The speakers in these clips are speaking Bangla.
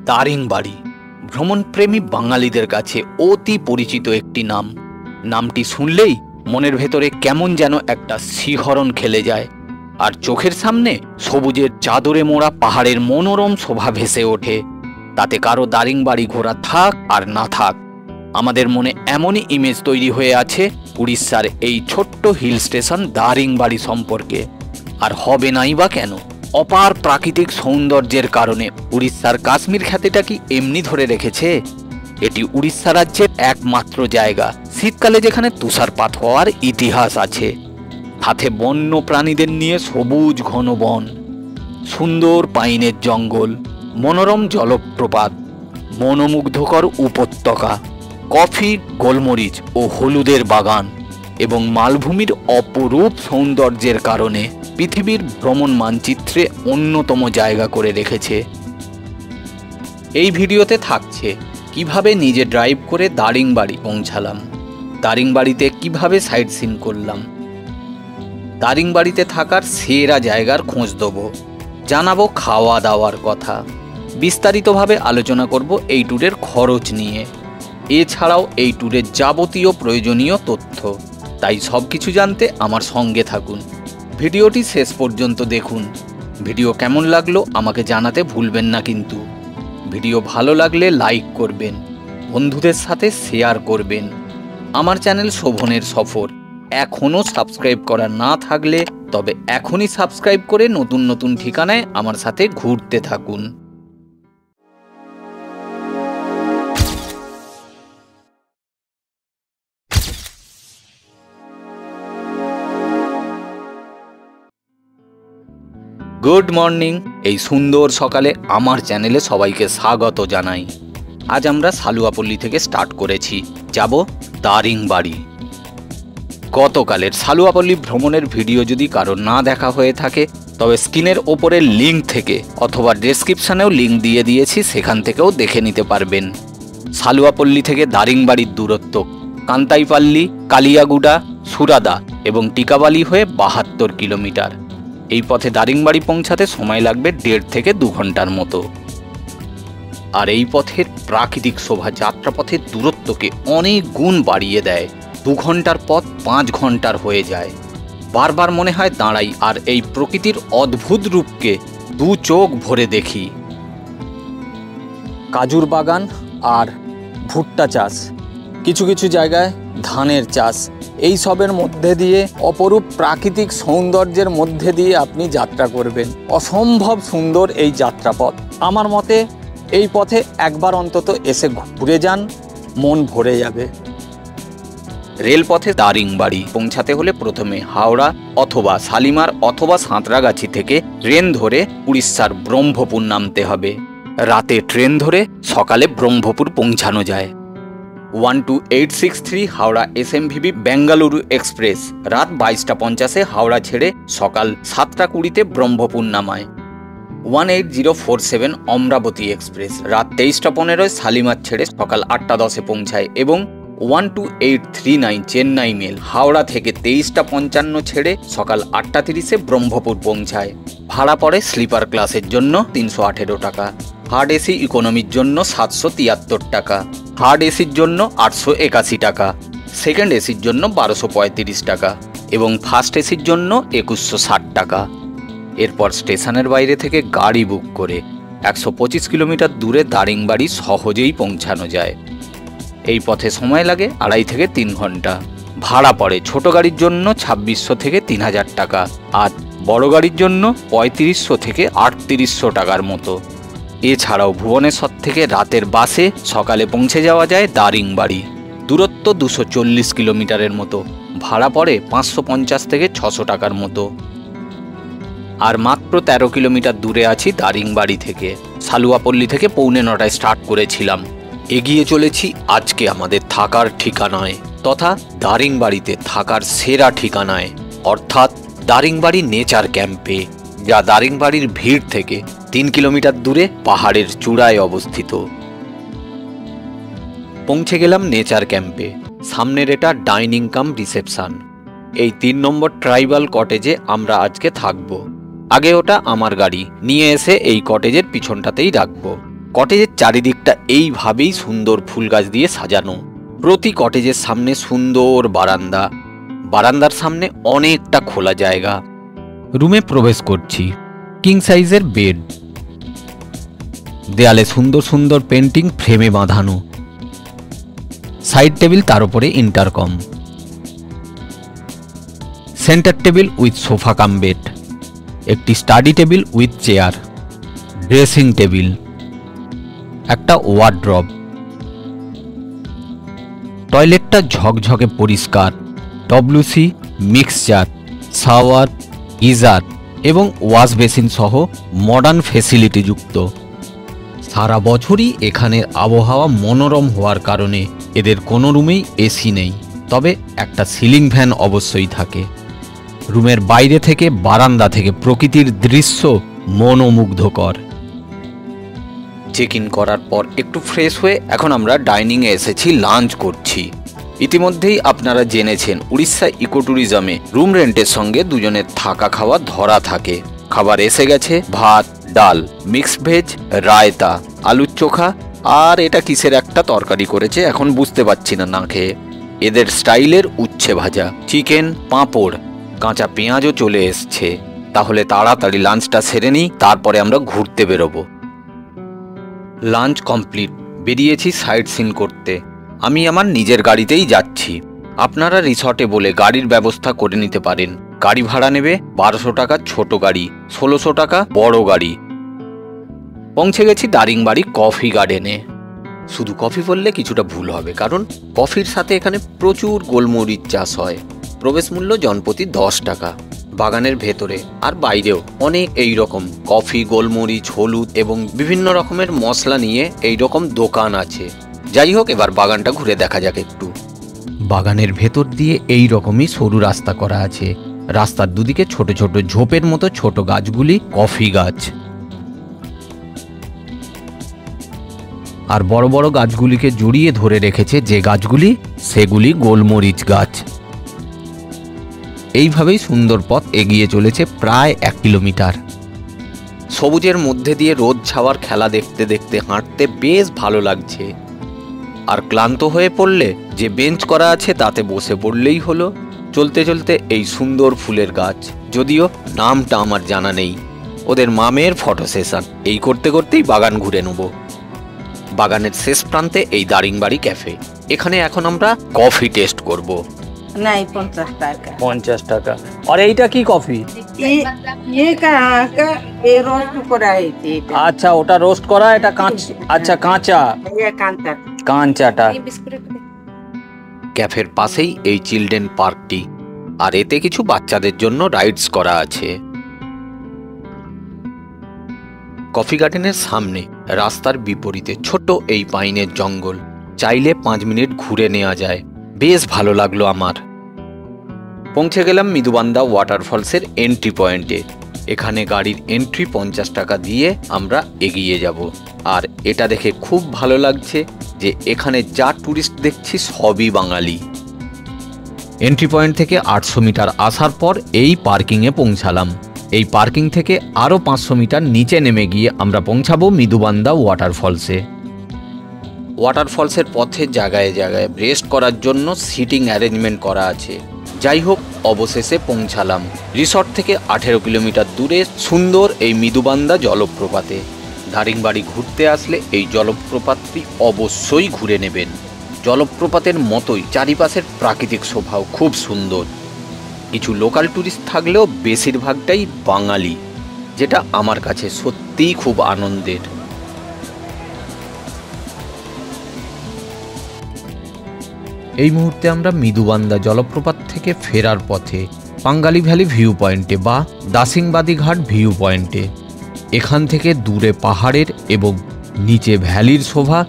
দারিংবাড়ি ভ্রমণপ্রেমী বাঙালিদের কাছে অতি পরিচিত একটি নাম। নামটি শুনলেই মনের ভেতরে কেমন যেন একটা শিহরণ খেলে যায়, আর চোখের সামনে সবুজের চাদরে মোড়া পাহাড়ের মনোরম শোভা ভেসে ওঠে। তাতে কারো দারিংবাড়ি ঘোরা থাক আর না থাক, আমাদের মনে এমনই ইমেজ তৈরি হয়ে আছে উড়িষ্যার এই ছোট্ট হিল স্টেশন দারিংবাড়ি সম্পর্কে। আর হবে নাই বা কেন? অপার প্রাকৃতিক সৌন্দর্যের কারণে উড়িষ্যার কাশ্মীর খ্যাতিটা কি এমনি ধরে রেখেছে? এটি উড়িষ্যা রাজ্যের একমাত্র জায়গা শীতকালে যেখানে তুষারপাত হওয়ার ইতিহাস আছে। সাথে বন্য প্রাণীদের নিয়ে সবুজ ঘন বন, সুন্দর পাইনের জঙ্গল, মনোরম জলপ্রপাত, মনোমুগ্ধকর উপত্যকা, কফি, গোলমরিচ ও হলুদের বাগান এবং মালভূমির অপরূপ সৌন্দর্যের কারণে পৃথিবীর ভ্রমণ মানচিত্রে অন্যতম জায়গা করে রেখেছে। এই ভিডিওতে থাকছে কিভাবে নিজে ড্রাইভ করে দারিংবাড়ি পৌঁছালাম, দারিংবাড়িতে কিভাবে সাইট সিন করলাম, দারিংবাড়িতে থাকার সেরা জায়গার খোঁজ দেবো, জানাবো খাওয়া দাওয়ার কথা, বিস্তারিতভাবে আলোচনা করব এই ট্যুরের খরচ নিয়ে, এছাড়াও এই ট্যুরের যাবতীয় প্রয়োজনীয় তথ্য। তাই সব কিছু জানতে আমার সঙ্গে থাকুন, ভিডিওটি শেষ পর্যন্ত দেখুন। ভিডিও কেমন লাগলো আমাকে জানাতে ভুলবেন না কিন্তু। ভিডিও ভালো লাগলে লাইক করবেন, বন্ধুদের সাথে শেয়ার করবেন। আমার চ্যানেল শোভনের সফর এখনও সাবস্ক্রাইব করা না থাকলে তবে এখনই সাবস্ক্রাইব করে নতুন নতুন ঠিকানায় আমার সাথে ঘুরতে থাকুন। Good morning. এই সুন্দর সকালে আমার চ্যানেলে সবাইকে স্বাগত জানাই। আজ আমরা সালুয়াপল্লী থেকে স্টার্ট করেছি, যাব দারিংবাড়ি। গতকালের সালুয়াপল্লী ভ্রমণের ভিডিও যদি কারো না দেখা হয়ে থাকে তবে স্ক্রিনের ওপরের লিঙ্ক থেকে অথবা ডেসক্রিপশানেও লিঙ্ক দিয়ে দিয়েছি, সেখান থেকেও দেখে নিতে পারবেন। সালুয়াপল্লী থেকে দারিংবাড়ির দূরত্ব কান্তাইপাল্লি, কালিয়াগুড়া, সুরাদা এবং টিকাবালি হয়ে 72 কিলোমিটার। এই পথে দারিংবাড়ি পৌঁছাতে সময় লাগবে 1.5 থেকে 2 ঘন্টার মতো। আর এই পথের প্রাকৃতিক শোভা যাত্রাপথের দূরত্বকে অনেক গুণ বাড়িয়ে দেয়। 2 ঘন্টার পথ 5 ঘন্টার হয়ে যায়। বারবার মনে হয় দাঁড়াই আর এই প্রকৃতির অদ্ভুত রূপকে 2 চোখ ভরে দেখি। কাজুর বাগান আর ভুট্টা চাষ, কিছু কিছু জায়গায় ধানের চাষ, এই সবের মধ্যে দিয়ে অপরূপ প্রাকৃতিক সৌন্দর্যের মধ্যে দিয়ে আপনি যাত্রা করবেন। অসম্ভব সুন্দর এই যাত্রাপথ। আমার মতে এই পথে একবার অন্তত এসে ঘুরে যান, মন ভরে যাবে। রেলপথে দারিংবাড়ি পৌঁছাতে হলে প্রথমে হাওড়া অথবা শালিমার অথবা সাঁতরাগাছি থেকে ট্রেন ধরে উড়িষ্যার ব্রহ্মপুর নামতে হবে। রাতে ট্রেন ধরে সকালে ব্রহ্মপুর পৌঁছানো যায়। 12863 হাওড়া SMVB বেঙ্গালুরু এক্সপ্রেস রাত 22টা 50 হাওড়া ছেড়ে সকাল 7টা 20 ব্রহ্মপুর নামায়। 18047 অমরাবতী এক্সপ্রেস রাত 23টা 15 শালিমার ছেড়ে সকাল 8টা 10 পৌঁছায় এবং 12839 চেন্নাই মেল হাওড়া থেকে 23টা 55 ছেড়ে সকাল 8টা 30 ব্রহ্মপুর পৌঁছায়। ভাড়া পড়ে স্লিপার ক্লাসের জন্য 318 টাকা, হার্ড এসি ইকোনমির জন্য 773 টাকা, হার্ড এসির জন্য 881 টাকা, সেকেন্ড এসির জন্য 1235 টাকা এবং ফার্স্ট এসির জন্য 2160 টাকা। এরপর স্টেশনের বাইরে থেকে গাড়ি বুক করে 125 কিলোমিটার দূরে দারিংবাড়ি সহজেই পৌঁছানো যায়। এই পথে সময় লাগে 2.5 থেকে 3 ঘন্টা। ভাড়া পড়ে ছোট গাড়ির জন্য 2600 থেকে 3000 টাকা আর বড় গাড়ির জন্য 3500 থেকে 3800 টাকার মতো। এছাড়াও ভুবনেশ্বর থেকে রাতের বাসে সকালে পৌঁছে যাওয়া যায় দারিংবাড়ি। দূরত্ব 240 কিলোমিটারের মতো। ভাড়া পড়ে 550 থেকে 600 টাকার মতো। আর মাত্র 13 কিলোমিটার দূরে আছি দারিংবাড়ি থেকে। সালুয়াপল্লী থেকে 8:45 স্টার্ট করেছিলাম। এগিয়ে চলেছি আজকে আমাদের থাকার ঠিকানায় তথা দারিংবাড়িতে থাকার সেরা ঠিকানায়, অর্থাৎ দারিংবাড়ি নেচার ক্যাম্পে, যা দারিংবাড়ির ভিড় থেকে 3 কিলোমিটার দূরে পাহাড়ের চূড়ায় অবস্থিত। পৌঁছে গেলাম নেচার ক্যাম্পে। সামনের এটা ডাইনিং কাম রিসেপশন। এই 3 নম্বর ট্রাইবাল কটেজে আমরা আজকে থাকবো। আগে ওটা আমার গাড়ি, নিয়ে এসে এই কটেজের পিছনটাতেই রাখবো। কটেজের চারিদিকটা এইভাবেই সুন্দর ফুল গাছ দিয়ে সাজানো। প্রতি কটেজের সামনে সুন্দর বারান্দা, বারান্দার সামনে অনেকটা খোলা জায়গা। রুমে প্রবেশ করছি। কিং সাইজের বেড, দেয়ালে সুন্দর সুন্দর পেন্টিং ফ্রেমে বাঁধানো, সাইড টেবিল, তার উপরে intercom, centre table with sofa cum bed, একটি study table with chair, dressing table, একটা ওয়ার্ড্রব। টয়লেটটা ঝকঝকে পরিষ্কার, ডব্লিউসি, মিক্সচার, শাওয়ার, গিজার এবং ওয়াশ বেসিন সহ মডার্ন ফেসিলিটি যুক্ত। সারা বছরই এখানের আবহাওয়া মনোরম হওয়ার কারণে এদের কোনো রুমেই এসি নেই, তবে একটা সিলিং ফ্যান অবশ্যই থাকে। রুমের বাইরে থেকে বারান্দা থেকে প্রকৃতির দৃশ্য মনোমুগ্ধকর। চেক ইন করার পর একটু ফ্রেশ হয়ে এখন আমরা ডাইনিংয়ে এসেছি, লাঞ্চ করছি। ইতিমধ্যেই আপনারা জেনেছেন উড়িষ্যা ইকো ট্যুরিজমে রুম রেন্টের সঙ্গে দুজনের থাকা খাওয়া ধরা থাকে। খাবার এসে গেছে, ভাত, ডাল, মিক্স ভেজ, রায়তা, আলুর চোখা, আর এটা কিসের একটা তরকারি করেছে এখন বুঝতে পারছি না না খেয়ে। এদের স্টাইলের উচ্ছে ভাজা, চিকেন, পাঁপড়, কাঁচা পেঁয়াজও চলে এসছে। তাহলে তাড়াতাড়ি লাঞ্চটা সেরে নিই, তারপরে আমরা ঘুরতে বেরোবো। লাঞ্চ কমপ্লিট, বেরিয়েছি সাইট সিন করতে। আমি আমার নিজের গাড়িতেই যাচ্ছি। আপনারা রিসর্টে বলে গাড়ির ব্যবস্থা করে নিতে পারেন। গাড়ি ভাড়া নেবে 1200 টাকা ছোট গাড়ি, 1600 টাকা বড় গাড়ি। পৌঁছে গেছি দারিংবাড়ি কফি গার্ডেনে। শুধু কফি বললে কিছুটা ভুল হবে, কারণ কফির সাথে এখানে প্রচুর গোলমরিচ চাষ হয়। প্রবেশ মূল্য জনপ্রতি 10 টাকা। বাগানের ভেতরে আর বাইরেও অনেক এই রকম কফি, গোলমরিচ, হলুদ এবং বিভিন্ন রকমের মশলা নিয়ে এই রকম দোকান আছে। যাই হোক, এবার বাগানটা ঘুরে দেখা যাক একটু। বাগানের ভেতর দিয়ে এই রকমই সরু রাস্তা করা আছে। রাস্তার দুদিকে ছোট ছোট ঝোপের মতো ছোট গাছগুলি কফি গাছ, আর বড় বড় গাছগুলিকে জড়িয়ে ধরে রেখেছে যে গাছগুলি, সেগুলি গোলমরিচ গাছ। এইভাবেই সুন্দর পথ এগিয়ে চলেছে প্রায় 1 কিলোমিটার। সবুজের মধ্যে দিয়ে রোদ ছাওয়ার খেলা দেখতে দেখতে হাঁটতে বেশ ভালো লাগছে। আর ক্লান্ত হয়ে পড়লে যে বেঞ্চ করা আছে তাতে বসে পড়লেই হলো। চলতে চলতে এই সুন্দর ফুলের গাছ, যদিও নামটা আমার জানা নেই, ওদের মামের ফটো সেশন, এই করতে করতেই বাগান ঘুরে নেব। বাগানের শেষ প্রান্তে এই দারিংবাড়ি ক্যাফে, এখানে এখন আমরা কফি টেস্ট করব। नहीं 50 টাকা। 50 টাকা। আর এইটা কি কফি? ये का ये रोस्ट করা হয়েছে। আচ্ছা, ওটা রোস্ট করা, এটা কাঁচা। আচ্ছা, কাঁচা। ये কাঁচা। কাঁচাটা। ক্যাফের পাশেই এই চিলড্রেন পার্কটি, আর এতে কিছু বাচ্চাদের জন্য রাইডস করা আছে। কফি গার্ডেনের সামনে রাস্তার বিপরীতে ছোট এই পাইনের জঙ্গল, চাইলে 5 মিনিট ঘুরে নেওয়া যায়। বেশ ভালো লাগলো আমার। পৌঁছে গেলাম মৃদুবান্দা ওয়াটারফলসের এন্ট্রি পয়েন্টে। এখানে গাড়ির এন্ট্রি 50 টাকা দিয়ে আমরা এগিয়ে যাব। আর এটা দেখে খুব ভালো লাগছে যে এখানে যা ট্যুরিস্ট দেখছি সবই বাঙালি। এন্ট্রি পয়েন্ট থেকে 800 মিটার আসার পর এই পার্কিংয়ে পৌঁছালাম। এই পার্কিং থেকে আরও 500 মিটার নিচে নেমে গিয়ে আমরা পৌঁছাবো মৃদুবান্দা ওয়াটারফলসে। ওয়াটারফলসের পথে জায়গায় জায়গায় রেস্ট করার জন্য সিটিং অ্যারেঞ্জমেন্ট করা আছে। যাই হোক, অবশেষে পৌঁছালাম রিসর্ট থেকে 18 কিলোমিটার দূরে সুন্দর এই মৃদুবান্দা জলপ্রপাতে। দারিংবাড়ি ঘুরতে আসলে এই জলপ্রপাতটি অবশ্যই ঘুরে নেবেন। জলপ্রপাতের মতোই চারিপাশের প্রাকৃতিক শোভাও খুব সুন্দর। কিছু লোকাল ট্যুরিস্ট থাকলেও বেশিরভাগটাই বাঙালি, যেটা আমার কাছে সত্যিই খুব আনন্দের। এই মুহূর্তে আমরা মৃদুবান্দা জলপ্রপাত থেকে ফেরার পথে পাঙ্গালি ভ্যালি ভিউ পয়েন্টে বা দাসিংবাদী ঘাট ভিউ পয়েন্টে। এখান থেকে দূরে পাহাড়ের এবং নিচে ভ্যালির শোভা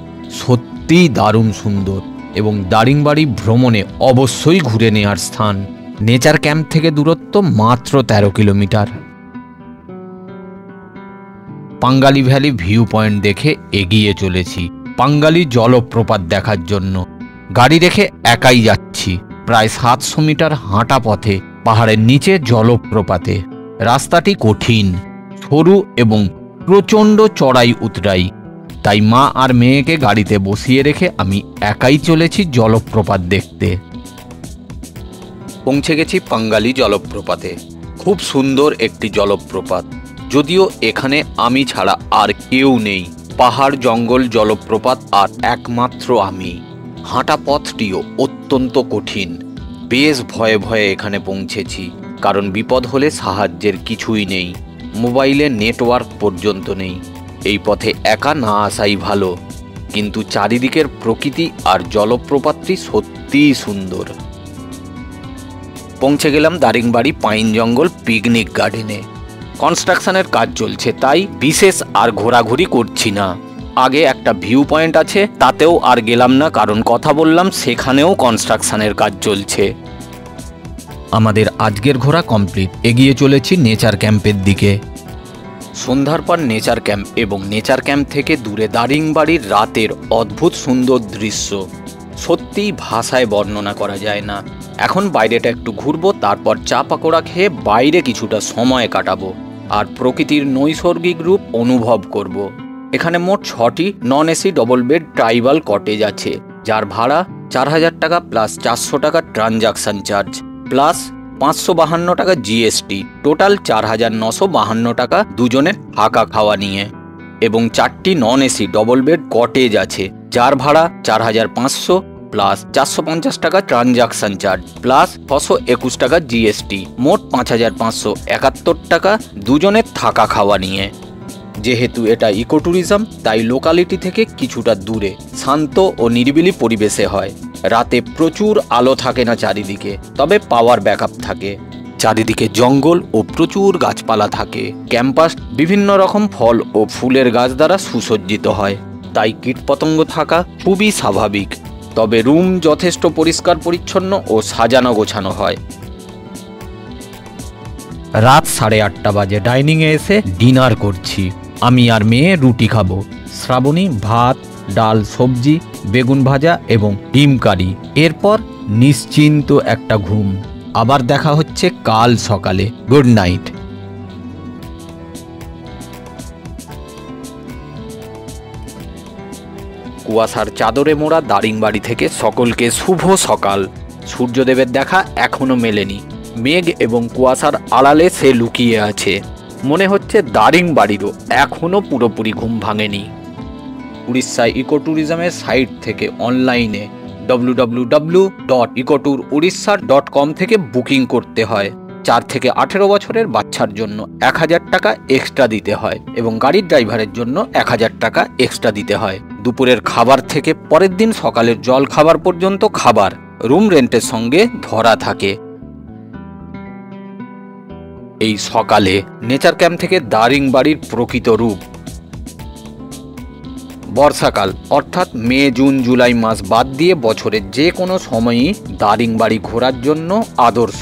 সত্যিই দারুণ সুন্দর এবং দারিংবাড়ি ভ্রমণে অবশ্যই ঘুরে নেওয়ার স্থান। নেচার ক্যাম্প থেকে দূরত্ব মাত্র 13 কিলোমিটার। পাঙ্গালি ভ্যালি ভিউ পয়েন্ট দেখে এগিয়ে চলেছি পাঙ্গালি জলপ্রপাত দেখার জন্য। গাড়ি রেখে একাই যাচ্ছি প্রায় 700 মিটার হাঁটা পথে পাহাড়ের নিচে জলপ্রপাতে। রাস্তাটি কঠিন, সরু এবং প্রচণ্ড চড়াই উতরাই। তাই মা আর মেয়েকে গাড়িতে বসিয়ে রেখে আমি একাই চলেছি জলপ্রপাত দেখতে। পৌঁছে গেছি পাঙ্গালি জলপ্রপাতে। খুব সুন্দর একটি জলপ্রপাত, যদিও এখানে আমি ছাড়া আর কেউ নেই। পাহাড়, জঙ্গল, জলপ্রপাত আর একমাত্র আমি। হাঁটা পথটিও অত্যন্ত কঠিন। বেশ ভয়ে ভয়ে এখানে পৌঁছেছি, কারণ বিপদ হলে সাহায্যের কিছুই নেই। মোবাইলে নেটওয়ার্ক পর্যন্ত নেই। এই পথে একা না আসাই ভালো, কিন্তু চারিদিকের প্রকৃতি আর জলপ্রপাতটি সত্যিই সুন্দর। পৌঁছে গেলাম দারিংবাড়ি পাইন জঙ্গল পিকনিক গার্ডেনে। কনস্ট্রাকশনের কাজ চলছে, তাই বিশেষ আর ঘোরাঘুরি করছি না। আগে একটা ভিউ পয়েন্ট আছে, তাতেও আর গেলাম না, কারণ কথা বললাম সেখানেও কনস্ট্রাকশনের কাজ চলছে। আমাদের আজকের ঘোরা কমপ্লিট। এগিয়ে চলেছি নেচার ক্যাম্পের দিকে। সন্ধ্যার পর নেচার ক্যাম্প এবং নেচার ক্যাম্প থেকে দূরে দারিংবাড়ির রাতের অদ্ভুত সুন্দর দৃশ্য সত্যিই ভাষায় বর্ণনা করা যায় না। এখন বাইরেটা একটু ঘুরবো, তারপর চা পাকোড়া খেয়ে বাইরে কিছুটা সময় কাটাবো আর প্রকৃতির নৈসর্গিক রূপ অনুভব করব। এখানে মোট 6টি non AC double bed tribal cottage আছে, যার ভাড়া 4000 টাকা প্লাস 400 টাকা ট্রানজাকশন চার্জ প্লাস 552 টাকা জিএসটি, টোটাল 4952 টাকা দুজনের থাকা খাওয়া নিয়ে। এবং 4টি non AC double bed cottage আছে, যার ভাড়া 4500 প্লাস 450 টাকা ট্রানজাকশন চার্জ প্লাস 621 টাকা জিএসটি, মোট 5571 টাকা দুজনের থাকা খাওয়া নিয়ে। যেহেতু এটা ইকো ট্যুরিজম, তাই লোকালিটি থেকে কিছুটা দূরে শান্ত ও নিরিবিলি পরিবেশে হয়। রাতে প্রচুর আলো থাকে না চারিদিকে, তবে পাওয়ার ব্যাকআপ থাকে। চারিদিকে জঙ্গল ও প্রচুর গাছপালা থাকে। ক্যাম্পাস বিভিন্ন রকম ফল ও ফুলের গাছ দ্বারা সুসজ্জিত হয়, তাই কীটপতঙ্গ থাকা খুবই স্বাভাবিক। তবে রুম যথেষ্ট পরিষ্কার পরিচ্ছন্ন ও সাজানো গোছানো হয়। রাত 8:30 বাজে ডাইনিংয়ে এসে ডিনার করছি। আমি আর মেয়ে রুটি খাবো। শ্রাবণী ভাত, ডাল, সবজি, বেগুন ভাজা এবং ডিম কারি। এরপর নিশ্চিন্ত একটা ঘুম। আবার দেখা হচ্ছে কাল সকালে। Good night. কুয়াশার চাদরে মোড়া দারিংবাড়ি থেকে সকলকে শুভ সকাল। সূর্যদেবের দেখা এখনো মেলেনি। মেঘ এবং কুয়াশার আড়ালে সে লুকিয়ে আছে। মনে হচ্ছে দারিংবাড়িরও এখনো পুরোপুরি ঘুম ভাঙেনি। উড়িষ্যায় ইকো ট্যুরিজমের সাইট থেকে অনলাইনে www.ecotourorissa.com থেকে বুকিং করতে হয়। 4 থেকে 18 বছরের বাচ্চার জন্য 1000 টাকা এক্সট্রা দিতে হয় এবং গাড়ির ড্রাইভারের জন্য 1000 টাকা এক্সট্রা দিতে হয়। দুপুরের খাবার থেকে পরের দিন সকালের জল খাবার পর্যন্ত খাবার রুম রেন্টের সঙ্গে ধরা থাকে। এই সকালে নেচার ক্যাম্প থেকে দারিংবাড়ির প্রকৃত রূপ। বর্ষাকাল অর্থাৎ মে, জুন, জুলাই মাস বাদ দিয়ে বছরের যে কোনো সময়ই দারিংবাড়ি ঘোরার জন্য আদর্শ।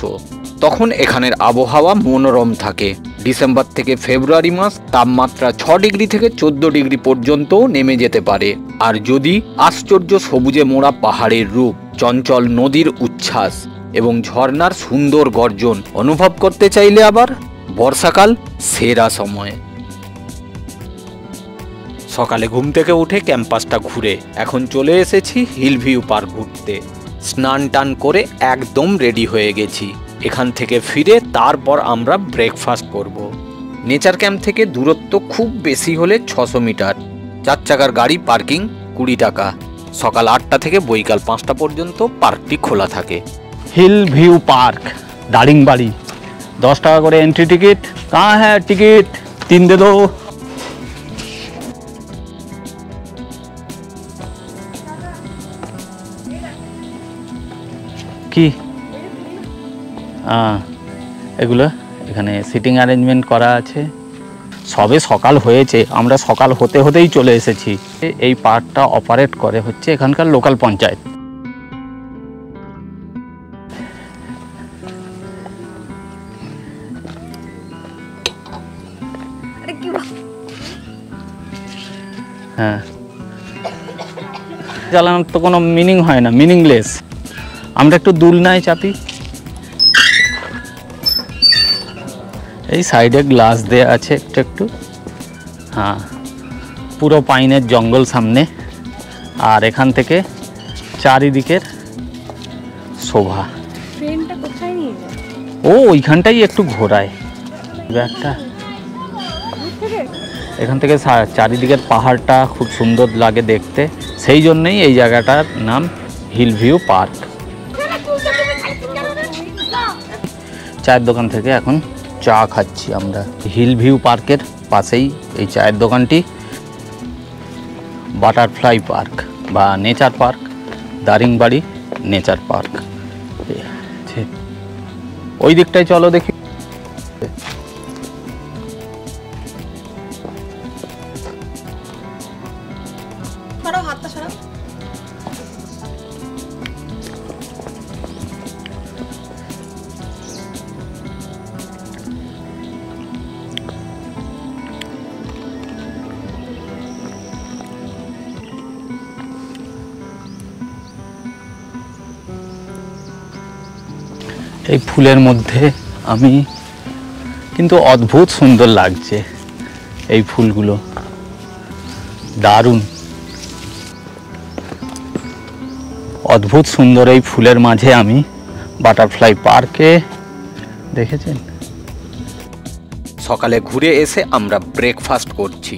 তখন এখানের আবহাওয়া মনোরম থাকে। ডিসেম্বর থেকে ফেব্রুয়ারি মাস তাপমাত্রা 6 ডিগ্রি থেকে 14 ডিগ্রি পর্যন্তও নেমে যেতে পারে। আর যদি আশ্চর্য সবুজে মোড়া পাহাড়ের রূপ, চঞ্চল নদীর উচ্ছ্বাস এবং ঝর্ণার সুন্দর গর্জন অনুভব করতে চাইলে আবার বর্ষাকাল সেরা সময়। সকালে ঘুম থেকে উঠে ক্যাম্পাসটা ঘুরে এখন চলে এসেছি হিল ভিউ পার্ক ঘুরতে। স্নান টান করে একদম রেডি হয়ে গেছি। এখান থেকে ফিরে তারপর আমরা ব্রেকফাস্ট করব। নেচার ক্যাম্প থেকে দূরত্ব খুব বেশি হলে 600 মিটার। 4 চাকার গাড়ি পার্কিং 20 টাকা। সকাল 8টা থেকে বৈকাল 5টা পর্যন্ত পার্কটি খোলা থাকে। हिल व्यू पार्क दारिंगबाड़ी 10 টাকা করে एंट्री टिकट। कहाँ है टिकट? 3 दे दो। কি এগুলো এখানে সিটিং অ্যারেঞ্জমেন্ট করা আছে। সবে সকাল হয়েছে, আমরা সকাল হতে হতেই চলে এসেছি। এই পার্কটা অপারেট করে হচ্ছে এখানকার লোকাল পঞ্চায়েত। হ্যাঁ, চালানোর তো কোনো মিনিং হয় না, মিনিংলেস। আমরা একটু দুলনায় চাপি। এই সাইডে গ্লাস দেয়া আছে একটু একটু। হ্যাঁ, পুরো পাইনের জঙ্গল সামনে, আর এখান থেকে চারিদিকের শোভা। ও ওইখানটাই একটু ঘোরায় ব্যাগটা। এখান থেকে চারিদিকের পাহাড়টা খুব সুন্দর লাগে দেখতে, সেই জন্যই এই জায়গাটার নাম হিল ভিউ পার্ক। চায়ের দোকান থেকে এখন চা খাচ্ছি আমরা। হিল ভিউ পার্কের পাশেই এই চায়ের দোকানটি। বাটারফ্লাই পার্ক বা nature park, Daringbadi nature park. ওই দিকটায় চলো দেখি। এই ফুলের মধ্যে আমি কিন্তু অদ্ভুত সুন্দর লাগছে এই ফুলগুলো, দারুণ অদ্ভুত সুন্দর। এই ফুলের মাঝে আমি বাটারফ্লাই পার্কে, দেখেছেন? সকালে ঘুরে এসে আমরা ব্রেকফাস্ট করছি,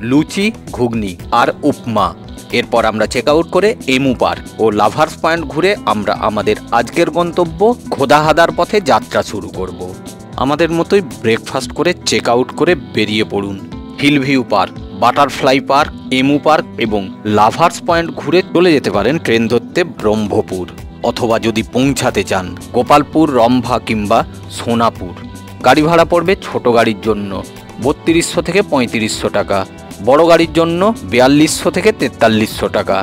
লুচি, ঘুগনি আর উপমা। এরপর আমরা চেক আউট করে এমু পার্ক ও লাভার্স পয়েন্ট ঘুরে আমরা আমাদের আজকের গন্তব্য খোদাহাদার পথে যাত্রা শুরু করব। আমাদের মতোই ব্রেকফাস্ট করে চেক আউট করে বেরিয়ে পড়ুন। Hill view park, butterfly park, emu park এবং লাভার্স পয়েন্ট ঘুরে চলে যেতে পারেন ট্রেন ধরতে ব্রহ্মপুর, অথবা যদি পৌঁছাতে চান গোপালপুর, রম্ভা কিংবা সোনাপুর। গাড়ি ভাড়া পড়বে ছোট গাড়ির জন্য 3200 থেকে 3500 টাকা, বড় গাড়ির জন্য 4200 থেকে 4300 টাকা।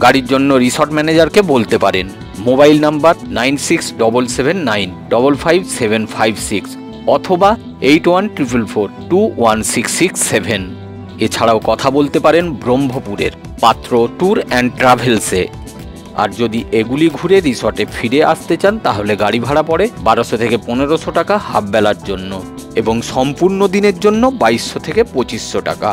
গাড়ির জন্য রিসর্ট ম্যানেজারকে বলতে পারেন। মোবাইল নাম্বার 9677955756 অথবা 8144421667। এছাড়াও কথা বলতে পারেন ব্রহ্মপুরের পাত্র ট্যুর অ্যান্ড ট্রাভেলসে। আর যদি এগুলি ঘুরে রিসর্টে ফিরে আসতে চান তাহলে গাড়ি ভাড়া পড়ে 1200 থেকে 1500 টাকা হাফ বেলার জন্য, এবং সম্পূর্ণ দিনের জন্য 2200 থেকে 2500 টাকা।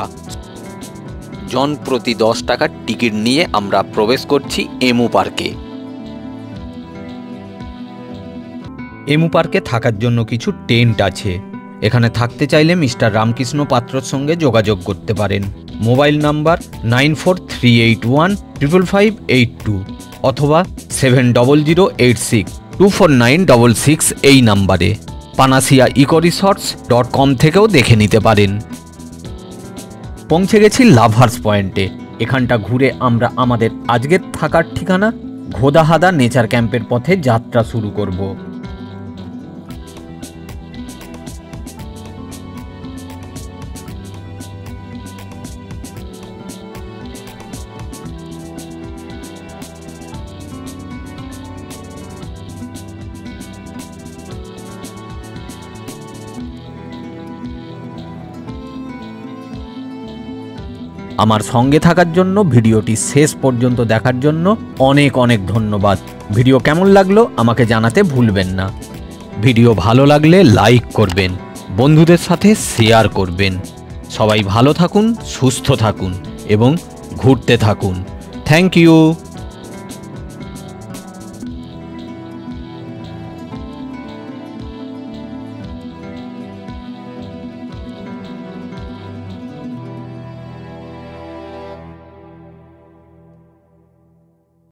জন প্রতি 10 টাকার টিকিট নিয়ে আমরা প্রবেশ করছি এমু পার্কে। এমু পার্কে থাকার জন্য কিছু টেন্ট আছে। এখানে থাকতে চাইলে মিস্টার রামকৃষ্ণ পাত্রর সঙ্গে যোগাযোগ করতে পারেন। মোবাইল নাম্বার 9438155582 অথবা 7008624966 এই নাম্বারে। পানাসিয়া ইকোরিসর্টস.com থেকেও দেখে নিতে পারেন। পৌঁছে গেছি লাভার্স পয়েন্টে। এখানটা ঘুরে আমরা আমাদের আজকের থাকার ঠিকানা খোদাহাদা নেচার ক্যাম্পের পথে যাত্রা শুরু করব। আমার সঙ্গে থাকার জন্য, ভিডিওটি শেষ পর্যন্ত দেখার জন্য অনেক অনেক ধন্যবাদ। ভিডিও কেমন লাগলো আমাকে জানাতে ভুলবেন না। ভিডিও ভালো লাগলে লাইক করবেন, বন্ধুদের সাথে শেয়ার করবেন। সবাই ভালো থাকুন, সুস্থ থাকুন এবং ঘুরতে থাকুন। Thank you.